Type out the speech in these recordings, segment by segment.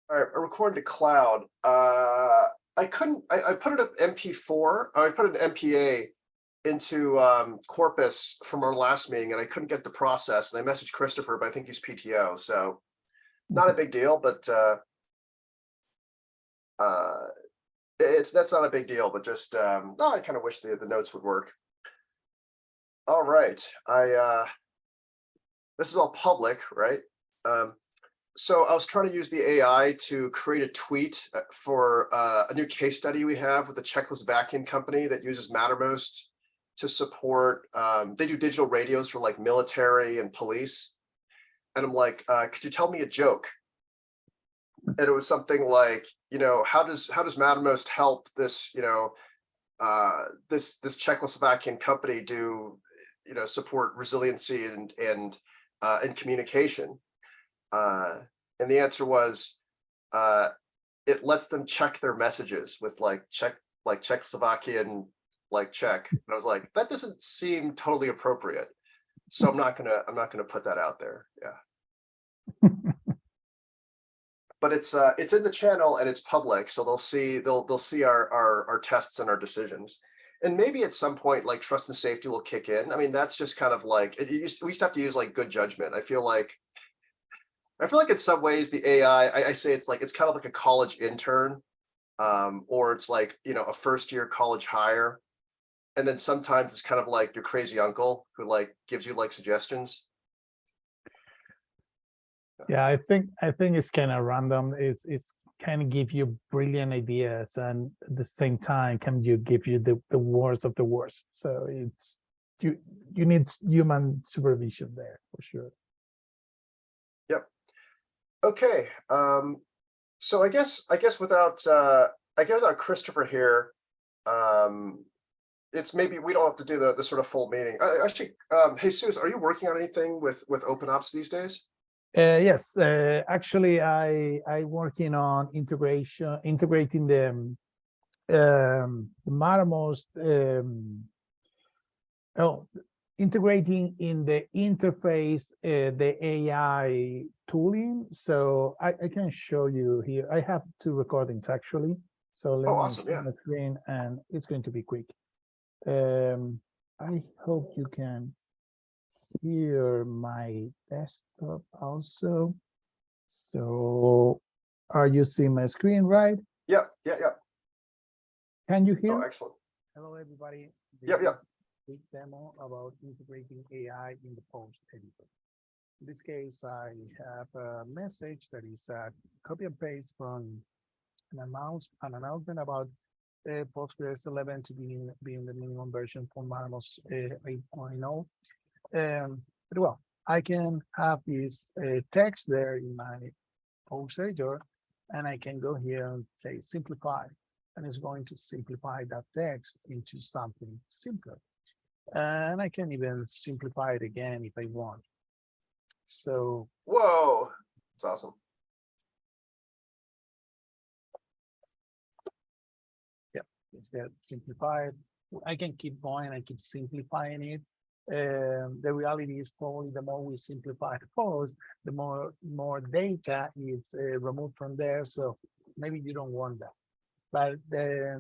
All right, I recorded to cloud. I couldn't. I put it at MP4. I put an MPA into Corpus from our last meeting, and I couldn't get the process. And I messaged Christopher, but I think he's PTO, so not a big deal. But uh, that's not a big deal. But just no, I kind of wish the notes would work. All right, this is all public, right? So I was trying to use the AI to create a tweet for a new case study we have with the checklist vacuum company that uses Mattermost to support. They do digital radios for like military and police. And I'm like, could you tell me a joke? And it was something like, how does Mattermost help this, this Czechoslovakian company do, support resiliency and communication? And the answer was, it lets them check their messages with like Czechoslovakian Czech. And I was like, that doesn't seem totally appropriate. So I'm not gonna put that out there. Yeah. But it's in the channel and it's public, so they'll see our tests and our decisions. And maybe at some point, like trust and safety will kick in. I mean, that's just kind of like we used to have to use like good judgment. I feel like in some ways the AI, I say it's kind of like a college intern, or it's like, a first year college hire. And then sometimes it's kind of like your crazy uncle who like gives you like suggestions. Yeah, I think it's kind of random. It's kind of give you brilliant ideas, and at the same time can give you the worst of the worst. So it's you need human supervision there for sure. Yep. Okay. So I guess without Christopher here, it's maybe we don't have to do the sort of full meeting. Actually, Jesus, are you working on anything with OpenOps these days? Yes, actually, I working on integrating the Mattermost, integrating in the interface the AI tooling. So I can show you here. I have two recordings actually. So let me awesome, yeah. share the screen, and it's going to be quick. I hope you can hear my desktop also. So are you seeing my screen, right? Yeah. Can you hear? Oh, excellent. Hello, everybody. Yep. Quick demo about integrating AI in the post editor. In this case, I have a message that is a copy and paste from an announcement about Postgres 11 to being the minimum version for Mattermost 8.0. But well, I can have this text there in my post editor, and I can go here and say simplify, and it's going to simplify that text into something simpler. And I can even simplify it again if I want. So, whoa, that's awesome. Yeah, it's get simplified. I can keep going, I keep simplifying it. The reality is probably the more we simplify the post, the more data is removed from there. So maybe you don't want that, but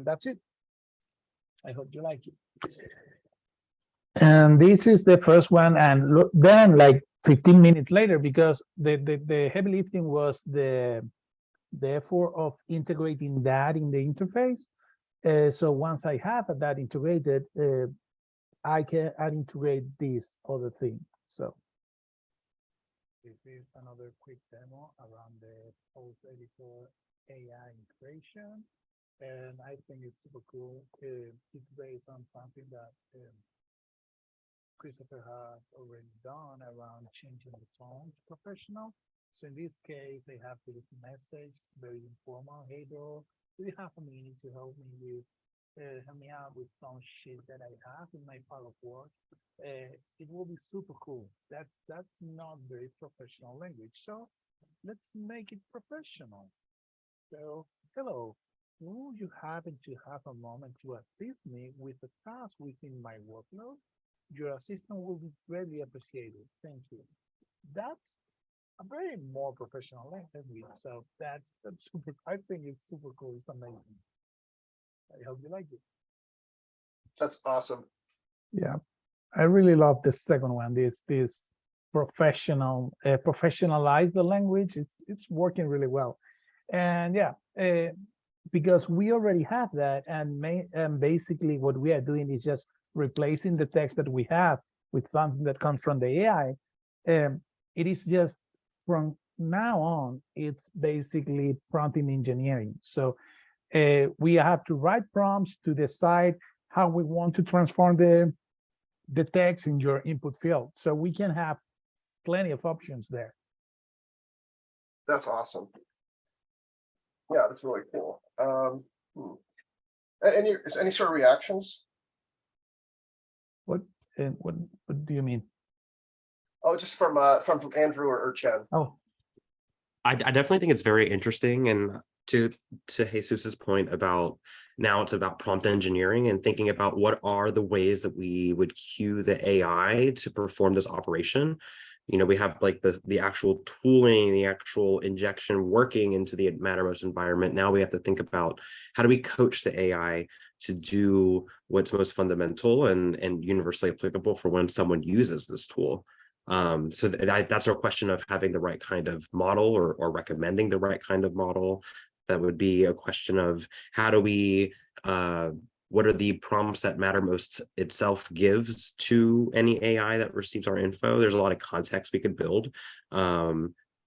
that's it. I hope you like it. And this is the first one, and then like 15 minutes later, because the heavy lifting was the effort of integrating that in the interface. So once I have that integrated, I can integrate this other thing. So this is another quick demo around the post editor AI integration, and I think it's super cool. It's based on something that Christopher has already done around changing the tone to professional. So in this case, they have this message, very informal. Hey, bro, do you have a minute to help me out with some shit that I have in my pile of work? It will be super cool. That's not very professional language. So let's make it professional. So hello, would you happen to have a moment to assist me with a task within my workload? Your assistance will be greatly appreciated. Thank you. That's a very more professional language. So that's super. I think it's super cool. It's amazing. I hope you like it. That's awesome. Yeah, I really love the second one. This professionalize the language. It's working really well, and yeah, because we already have that, and basically what we are doing is just replacing the text that we have with something that comes from the AI. It is just from now on, it's basically prompting engineering. So we have to write prompts to decide how we want to transform the text in your input field. So we can have plenty of options there. That's awesome. Yeah, that's really cool. Any sort of reactions? What do you mean? Oh, just from Andrew or Chen. Oh, I definitely think it's very interesting. And to Jesus's point about now it's about prompt engineering and thinking about what are the ways that we would cue the AI to perform this operation. You know, we have like the actual tooling, the actual injection working into the Mattermost environment. Now we have to think about how do we coach the AI to do what's most fundamental and universally applicable for when someone uses this tool. So that's our question of having the right kind of model or recommending the right kind of model. That would be a question of how do we, what are the prompts that Mattermost itself gives to any AI that receives our info? There's a lot of context we could build.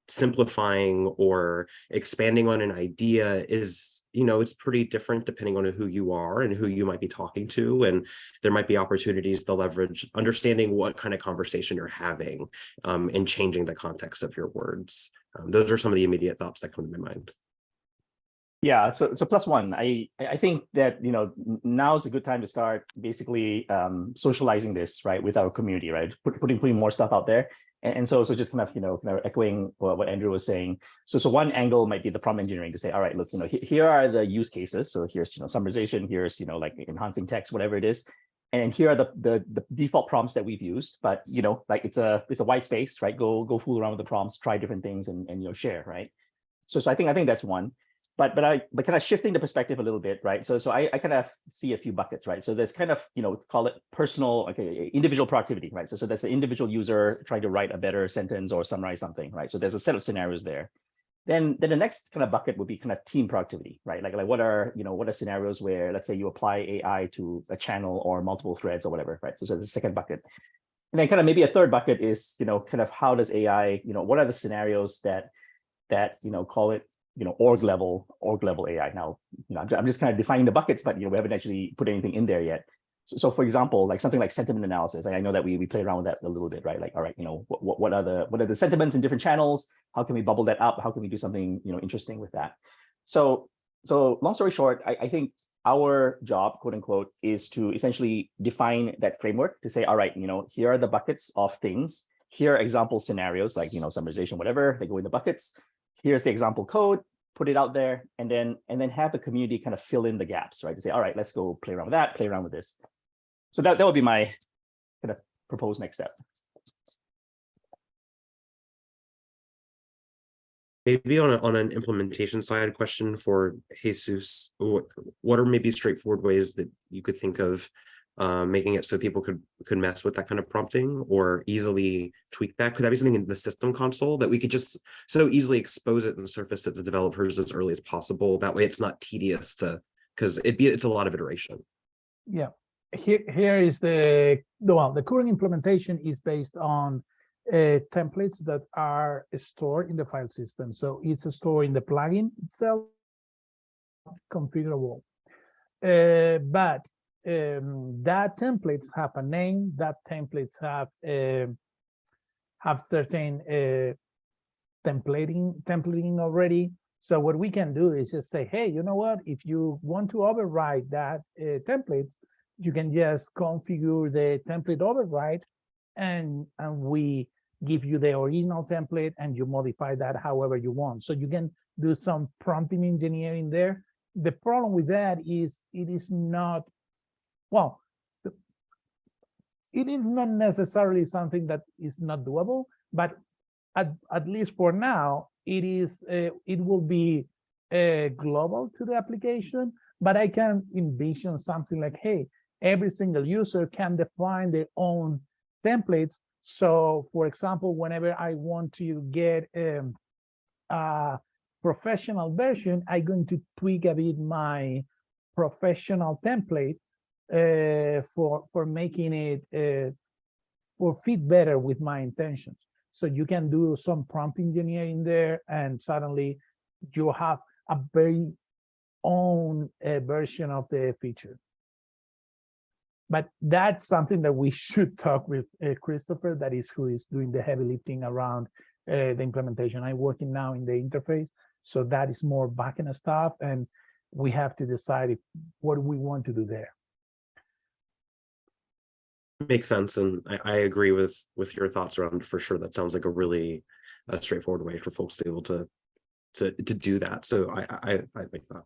Simplifying or expanding on an idea is, you know, it's pretty different depending on who you are and who you might be talking to. And there might be opportunities to leverage understanding what kind of conversation you're having and changing the context of your words. Those are some of the immediate thoughts that come to my mind. Yeah, so plus one, I think that, you know, now is a good time to start basically socializing this, right, with our community, right, putting more stuff out there. And so just kind of echoing what Andrew was saying. So one angle might be the prompt engineering to say, all right, look, you know, here are the use cases. So here's, you know, summarization, here's, you know, like enhancing text, whatever it is. And here are the default prompts that we've used, but, you know, like it's a white space, right? Go fool around with the prompts, try different things and you know, share, right? So I think that's one. But kind of shifting the perspective a little bit, right? So I kind of see a few buckets, right? So there's kind of, you know, call it personal, okay, individual productivity, right? So that's the individual user trying to write a better sentence or summarize something, right? So there's a set of scenarios there. Then the next kind of bucket would be kind of team productivity, right? Like what are scenarios where, let's say, you apply AI to a channel or multiple threads or whatever, right? So there's a second bucket. And then kind of maybe a third bucket is, you know, kind of how does AI, you know, what are the scenarios that you know, call it, you know, org level AI. Now, you know, I'm just kind of defining the buckets, but, you know, we haven't actually put anything in there yet. So for example, like something like sentiment analysis, I know that we play around with that a little bit, right? Like, all right, you know, what are the sentiments in different channels? How can we bubble that up? How can we do something, you know, interesting with that? So long story short, I think our job, quote unquote, is to essentially define that framework to say, all right, you know, here are the buckets of things. Here are example scenarios, like, you know, summarization, whatever, they go in the buckets. Here's the example code, put it out there, and then have the community kind of fill in the gaps, right? To say, all right, let's go play around with that, play around with this. So that would be my kind of proposed next step. Maybe on an implementation side question for Jesus, what are maybe straightforward ways that you could think of making it so people could mess with that kind of prompting or easily tweak that? Could that be something in the system console that we could just so easily expose it and surface it to developers as early as possible? That way it's not tedious because it's a lot of iteration. yeah. Here is the current implementation is based on templates that are stored in the file system. So it's stored in the plugin itself, configurable. But that templates have a name, that templates have certain templating already. So what we can do is just say, hey, you know what? If you want to override that templates, you can just configure the template override, and we give you the original template, and you modify that however you want. So you can do some prompting engineering there. The problem with that is it is not, well, it is not necessarily something that is not doable, but at least for now, it will be global to the application, but I can envision something like, hey, every single user can define their own templates. So for example, whenever I want to get a professional version, I'm going to tweak a bit my professional template for making it or fit better with my intentions. So you can do some prompt engineering there, and suddenly you have a very own version of the feature. But that's something that we should talk with Christopher, that is who is doing the heavy lifting around the implementation. I'm working now in the interface, so that is more backend stuff, and we have to decide what we want to do there. Makes sense, and I agree with your thoughts around, for sure. That sounds like a really straightforward way for folks to be able to do that. So I like that.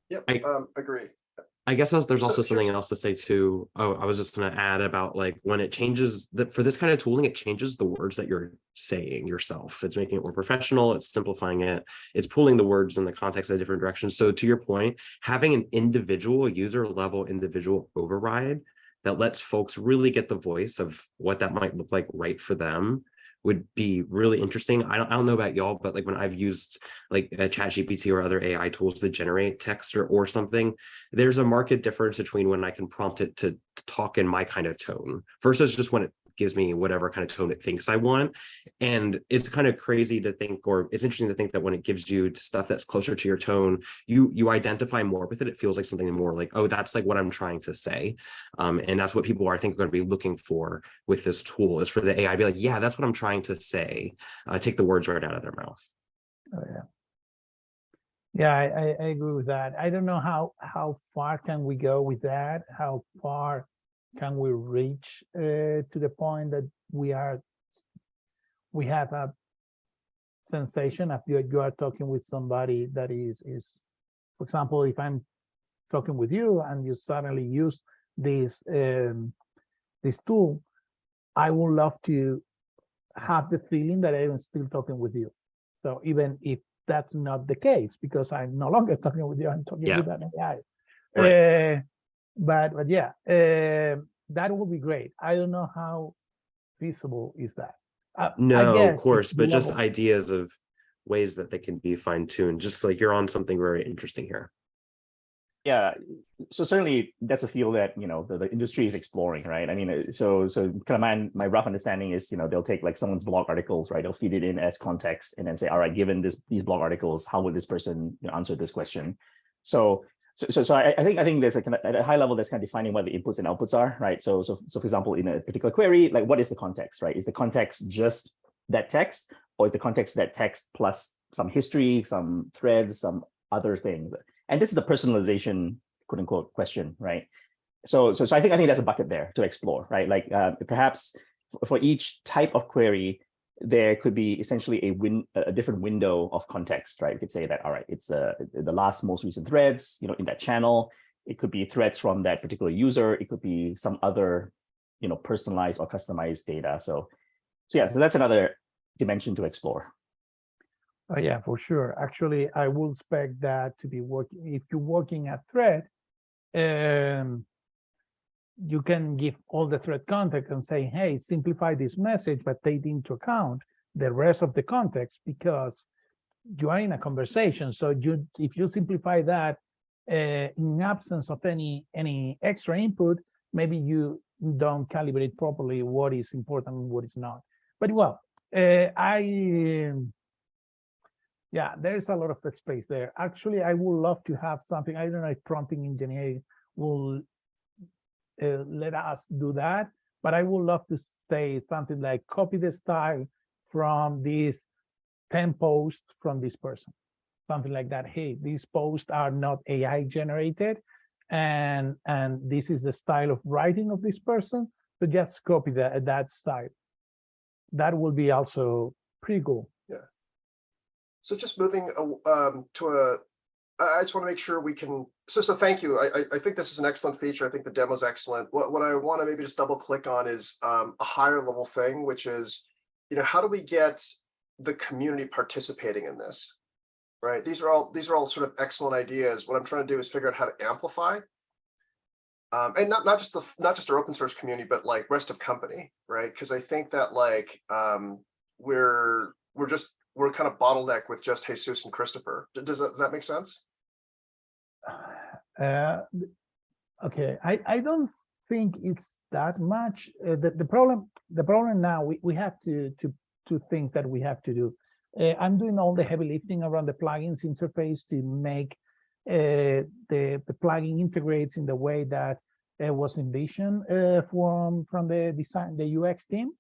Yep, agree. I guess there's So also something here's- else to say too. Oh, I was just going to add about like when it changes for this kind of tooling, it changes the words that you're saying yourself. It's making it more professional. It's simplifying it. It's pulling the words in the context of different directions. So to your point, having an individual user level individual override that lets folks really get the voice of what that might look like right for them would be really interesting. I don't know about y'all, but like when I've used like ChatGPT or other AI tools to generate text or something, there's a marked difference between when I can prompt it to talk in my kind of tone versus just when it gives me whatever kind of tone it thinks I want. And it's kind of crazy to think, or it's interesting to think that when it gives you stuff that's closer to your tone, you identify more with it. It feels like something more like, oh, that's like what I'm trying to say. And that's what people are, I think, going to be looking for with this tool, is for the AI to be like, yeah, that's what I'm trying to say. Take the words right out of their mouth. Oh, yeah. Yeah, I agree with that. I don't know how far can we go with that? How far can we reach to the point that we have a sensation of you are talking with somebody that is, for example, if I'm talking with you and you suddenly use this this tool, I would love to have the feeling that I'm still talking with you. So even if that's not the case, because I'm no longer talking with you, I'm talking with an AI. Right. But yeah, that would be great. I don't know how feasible is that. No, I of course, but just global. ideas of ways that they can be fine-tuned. Just like you're on something very interesting here. Yeah, so certainly that's a field that the industry is exploring, right? I mean, so kind of my rough understanding is they'll take like someone's blog articles, right? They'll feed it in as context and then say, all right, given these blog articles, how would this person answer this question? So I think there's a kind of, at a high level, that's kind of defining what the inputs and outputs are, right? So for example, in a particular query, like what is the context, right? Is the context just that text, or is the context that text plus some history, some threads, some other things? And this is the personalization, quote unquote, question, right? So I think that's a bucket there to explore, right? Like perhaps for each type of query, there could be essentially a different window of context, right? You could say that, all right, it's the last most recent threads, in that channel. It could be threads from that particular user. It could be some other, personalized or customized data. So yeah, so that's another dimension to explore. Yeah, for sure. Actually, I would expect that to be working. If you're working a thread, you can give all the thread context and say, hey, simplify this message, but take into account the rest of the context, because you are in a conversation. So if you simplify that in absence of any extra input, maybe you don't calibrate properly what is important and what is not. But well, yeah, there's a lot of space there. Actually, I would love to have something. I don't know if prompting engineering will let us do that, but I would love to say something like copy the style from these 10 posts from this person, something like that. Hey, these posts are not AI generated, and this is the style of writing of this person. So just copy that style. That will be also pretty cool. Yeah. So just moving to I just want to make sure we can, so thank you. I think this is an excellent feature. I think the demo's excellent. What I want to maybe just double click on is a higher level thing, which is, how do we get the community participating in this? Right? These are all sort of excellent ideas. What I'm trying to do is figure out how to amplify. And not just our open source community, but like rest of company, right? Because I think that like we're kind of bottlenecked with just Jesus and Christopher. Does that make sense? Okay, I don't think it's that much. The problem now, we have two things that we have to do. I'm doing all the heavy lifting around the plugins interface to make the plugin integrates in the way that was envisioned from the UX team.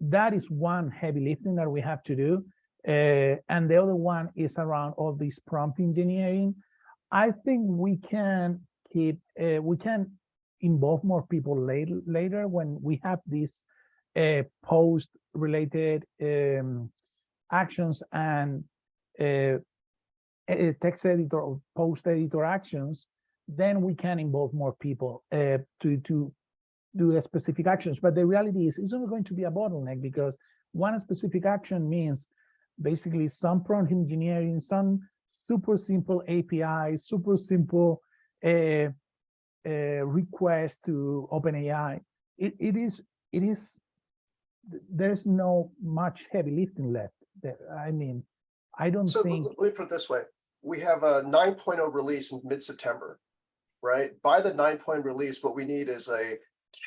That is one heavy lifting that we have to do. And the other one is around all this prompt engineering. I think we can involve more people later when we have these post related actions and text editor or post editor actions. Then we can involve more people to do specific actions. But the reality is, it's only going to be a bottleneck, because one specific action means basically some prompt engineering, some super simple API, super simple request to OpenAI. It is. There's no much heavy lifting left. I mean, I don't think. Let me put it this way: we have a 9.0 release in mid-September, right? By the 9.0 release, what we need is a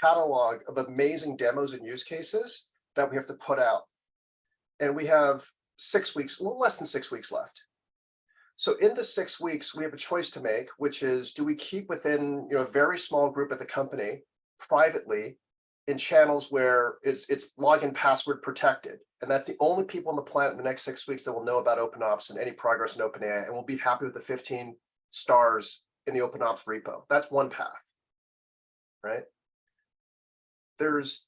catalog of amazing demos and use cases that we have to put out, and we have 6 weeks, a little less than 6 weeks left. So in the 6 weeks, we have a choice to make, which is, do we keep within a very small group at the company privately in channels where it's login password protected, and that's the only people on the planet in the next 6 weeks that will know about OpenOps and any progress in OpenAI, and we'll be happy with the 15 stars in the OpenOps repo. That's one path, right? There's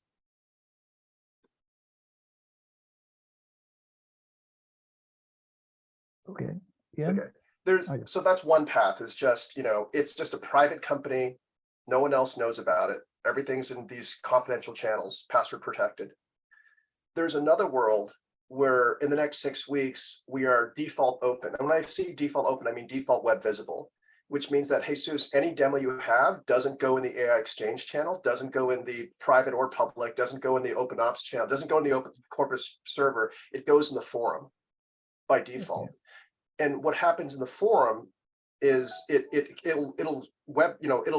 Okay. Yeah. Okay. So that's one path, is just, it's just a private company. No one else knows about it. Everything's in these confidential channels, password protected. There's another world where in the next 6 weeks, we are default open. And when I see default open, I mean default web visible, which means that, Jesus, any demo you have doesn't go in the AI Exchange channel, doesn't go in the private or public, doesn't go in the OpenOps channel, doesn't go in the Open Corpus server. It goes in the forum by default. Okay. And what happens in the forum is it'll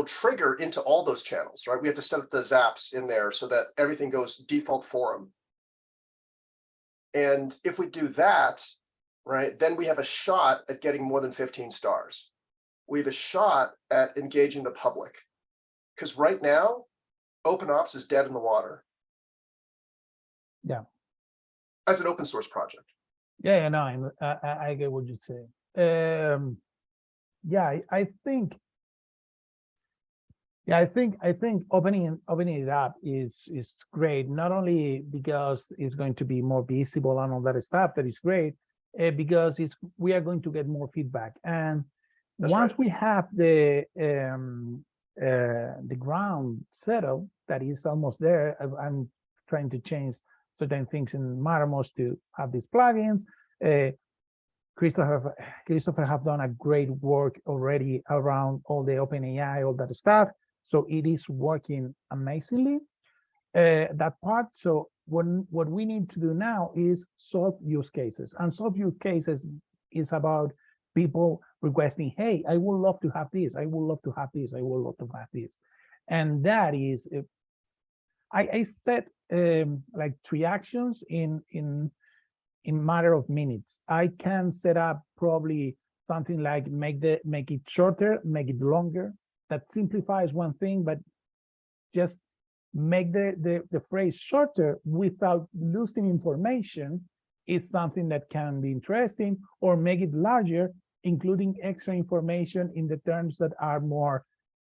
trigger into all those channels, right? We have to set up the zaps in there so that everything goes default forum. And if we do that, right, then we have a shot at getting more than 15 stars. We have a shot at engaging the public, because right now, OpenOps is dead in the water. Yeah. As an open source project. Yeah, no, I get what you say. Yeah, I think opening it up is great. Not only because it's going to be more visible and all that stuff, that is great, because we are going to get more feedback. And that's once right. We have the ground settled, that is almost there. I'm trying to change certain things in Mattermost to have these plugins. Christopher have done a great work already around all the OpenAI, all that stuff. So it is working amazingly, that part. So what we need to do now is solve use cases. And solve use cases is about people requesting, hey, I would love to have this. I would love to have this. I would love to have this. And that is, I set like 3 actions in matter of minutes. I can set up probably something like make it shorter, make it longer. That simplifies one thing, but just make the phrase shorter without losing information. It's something that can be interesting, or make it larger, including extra information in the terms that are more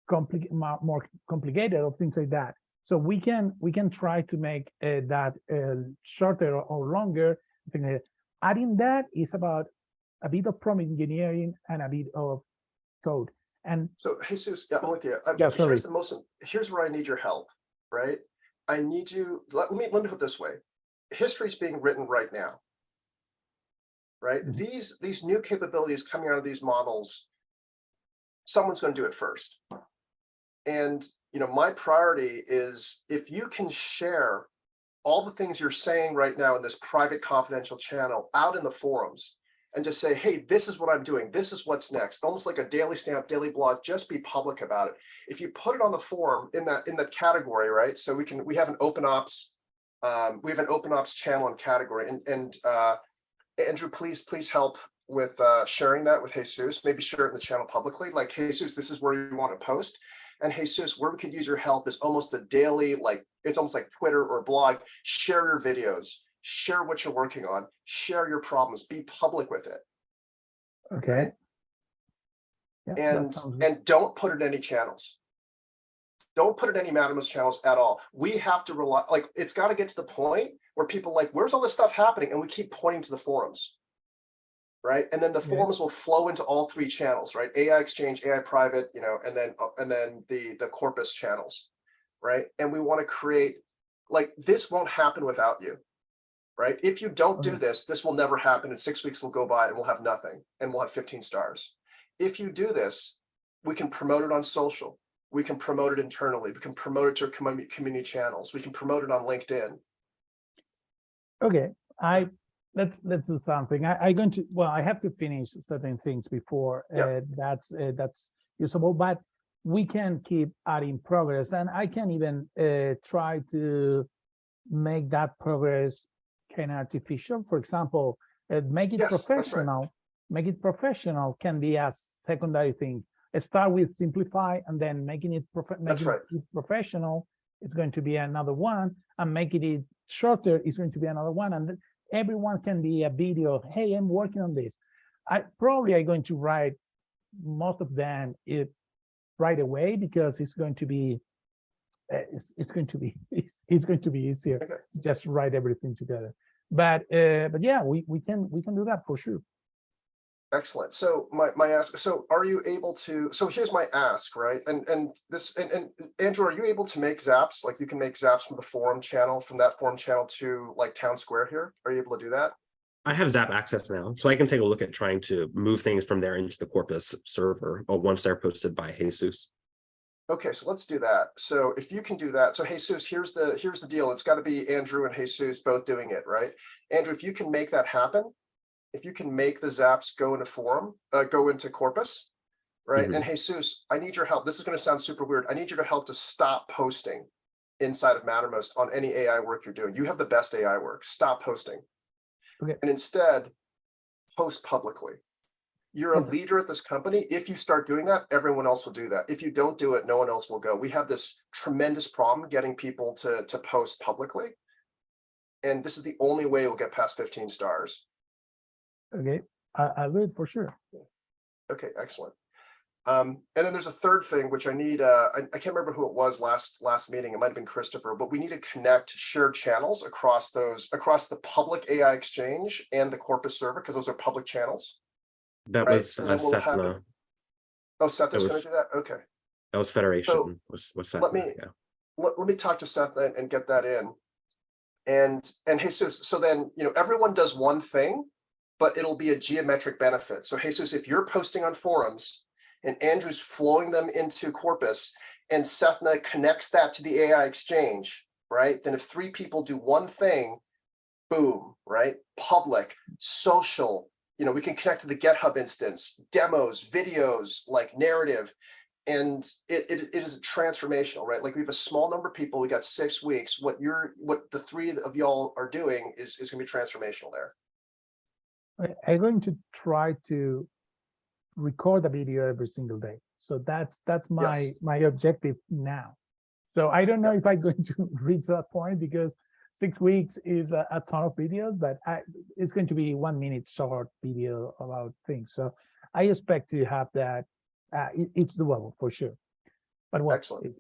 complicated, or things like that. So we can try to make that shorter or longer. Adding that is about a bit of prompt engineering and a bit of code. And So Jesus, yeah, I'm with you. Yeah, sorry. Here's where I need your help, right? I need you, let me put it this way. History's being written right now, right? Mhm. These new capabilities coming out of these models, someone's going to do it first. And, my priority is if you can share all the things you're saying right now in this private confidential channel out in the forums and just say, hey, this is what I'm doing. This is what's next. Almost like a daily stamp, daily blog, just be public about it. If you put it on the forum in that category, right? So we have an OpenOps, channel and category. And Andrew, please help with sharing that with Jesus. Maybe share it in the channel publicly. Like, Jesus, this is where you want to post. And Jesus, where we could use your help is almost a daily, it's almost like Twitter or blog. Share your videos, share what you're working on, share your problems, be public with it. okay. Yeah, that sounds good. And don't put it in any channels. Don't put it in any Mattermost channels at all. We have to rely, it's got to get to the point where people where's all this stuff happening? And we keep pointing to the forums. Right. And then the forums will flow into all three channels, right? AI Exchange, AI Private, and then the Corpus channels. Right. And we want to create, this won't happen without you. Right. If you don't do this, this will never happen. And 6 weeks will go by and we'll have nothing and we'll have 15 stars. If you do this, we can promote it on social. We can promote it internally. We can promote it to community channels. We can promote it on LinkedIn. Okay, let's do something. I have to finish certain things before that's usable, but we can keep adding progress, and I can even try to make that progress kind of artificial. For example, make it professional. Right. Make it professional can be a secondary thing. Start with simplify, and then making it professional is going to be another one, and making it shorter is going to be another one, and everyone can be a video of, hey, I'm working on this. I probably are going to write most of them right away because it's going to be easier to just write everything together. But yeah, we can do that for sure. Excellent. So my ask, so are you able to, so here's my ask, right? And Andrew, are you able to make zaps? You can make zaps from the forum channel, from that forum channel to Town Square here? Are you able to do that? I have Zap access now, so I can take a look at trying to move things from there into the Corpus server once they're posted by Jesus. Okay, so let's do that. So if you can do that, so Jesus, here's the deal. It's got to be Andrew and Jesus both doing it, right? Andrew, if you can make that happen, if you can make the zaps go into forum, go into Corpus, right? And Jesus, I need your help. This is going to sound super weird. I need you to help to stop posting inside of Mattermost on any AI work you're doing. You have the best AI work. Stop posting. Okay. And instead, post publicly. You're a leader at this company. If you start doing that, everyone else will do that. If you don't do it, no one else will go. We have this tremendous problem getting people to post publicly. And this is the only way we'll get past 15 stars. Okay, I'll do it for sure. Okay, excellent. And then there's a third thing which I need. I can't remember who it was last meeting. It might have been Christopher, but we need to connect shared channels across the public AI Exchange and the Corpus server, because those are public channels. That was Seth. Oh, Seth is going to do that. Okay. That was Federation. So was Seth? Let me talk to Seth and get that in. And Jesus. So then everyone does one thing, but it'll be a geometric benefit. So Jesus, if you're posting on forums and Andrew's flowing them into Corpus and Sethna connects that to the AI Exchange, right? Then if 3 people do one thing, boom, right? Public, social, we can connect to the GitHub instance, demos, videos, narrative. And it is transformational, right? We have a small number of people, we got 6 weeks. What the 3 of y'all are doing is gonna be transformational there. I'm going to try to record a video every single day. So that's my objective now. So I don't know if I'm going to reach that point, because 6 weeks is a ton of videos, but it's going to be 1 minute short video about things. So I expect to have that. It's doable for sure. But Excellent.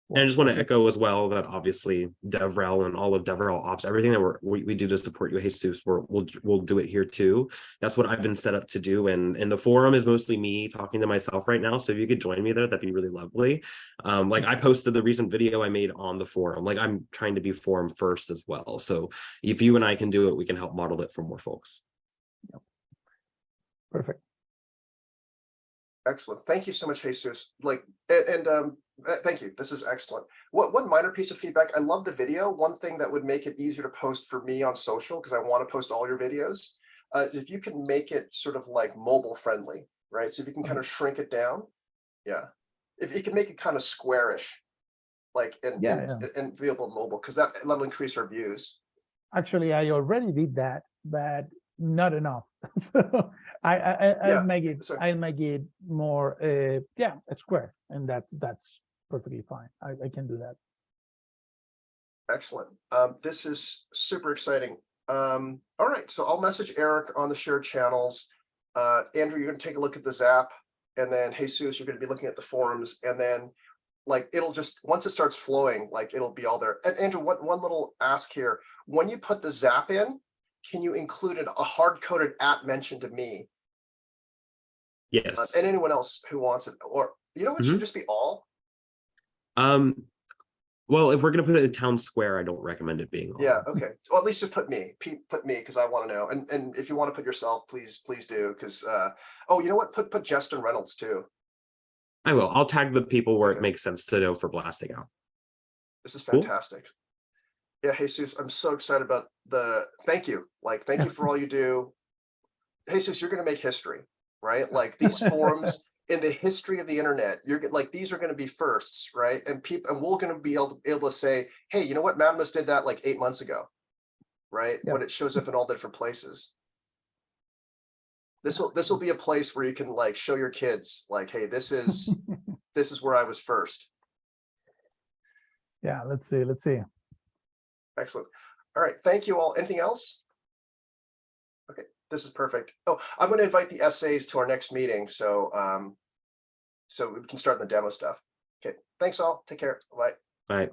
And I just want to echo as well that obviously DevRel and all of DevRel Ops, everything that we do to support you, Jesus, we'll do it here too. That's what I've been set up to do. And the forum is mostly me talking to myself right now. So if you could join me there, that'd be really lovely. Like I posted the recent video I made on the forum. Like I'm trying to be forum first as well. So if you and I can do it, we can help model it for more folks. Perfect. Excellent. Thank you so much, Jesus. Like, thank you. This is excellent. One minor piece of feedback. I love the video. One thing that would make it easier to post for me on social, because I want to post all your videos, is if you can make it sort of like mobile friendly, right? So if you can kind of shrink it down. Yeah. If you can make it kind of squarish, like, and be able to mobile, because that'll increase our views. Actually, I already did that, but not enough. So I'll make it more a square, and that's perfectly fine. I can do that. Excellent. This is super exciting. All right, so I'll message Eric on the shared channels. Andrew, you're going to take a look at the Zap, and then Jesus, you're going to be looking at the forums, and then like it'll just, once it starts flowing, like it'll be all there. And Andrew, one little ask here: when you put the Zap in, can you include a hard-coded @ to me? Yes. And anyone else who wants it, or you know, it should just be all. Well, if we're gonna put it in town square, I don't recommend it being all. Yeah. Okay. Well, at least just put me, because I want to know. And if you want to put yourself, please do. Because oh, you know what? Put Justin Reynolds too. I will. I'll tag the people where it makes sense to know for blasting out. This is fantastic. Cool. Yeah, Jesus, I'm so excited about thank you. Like, thank you for all you do. Jesus, you're going to make history, right? Like these forums in the history of the internet, like, these are going to be firsts, right? And we're going to be able to say, hey, you know what? Mattermost did that like 8 months ago, right? When it shows up in all different places. This will be a place where you can like show your kids, like, hey, this is where I was first. Yeah, let's see. Excellent. All right, thank you all. Anything else? Okay, this is perfect. Oh, I'm going to invite the essays to our next meeting, so so we can start the demo stuff. Okay, thanks all. Take care. Bye. Bye.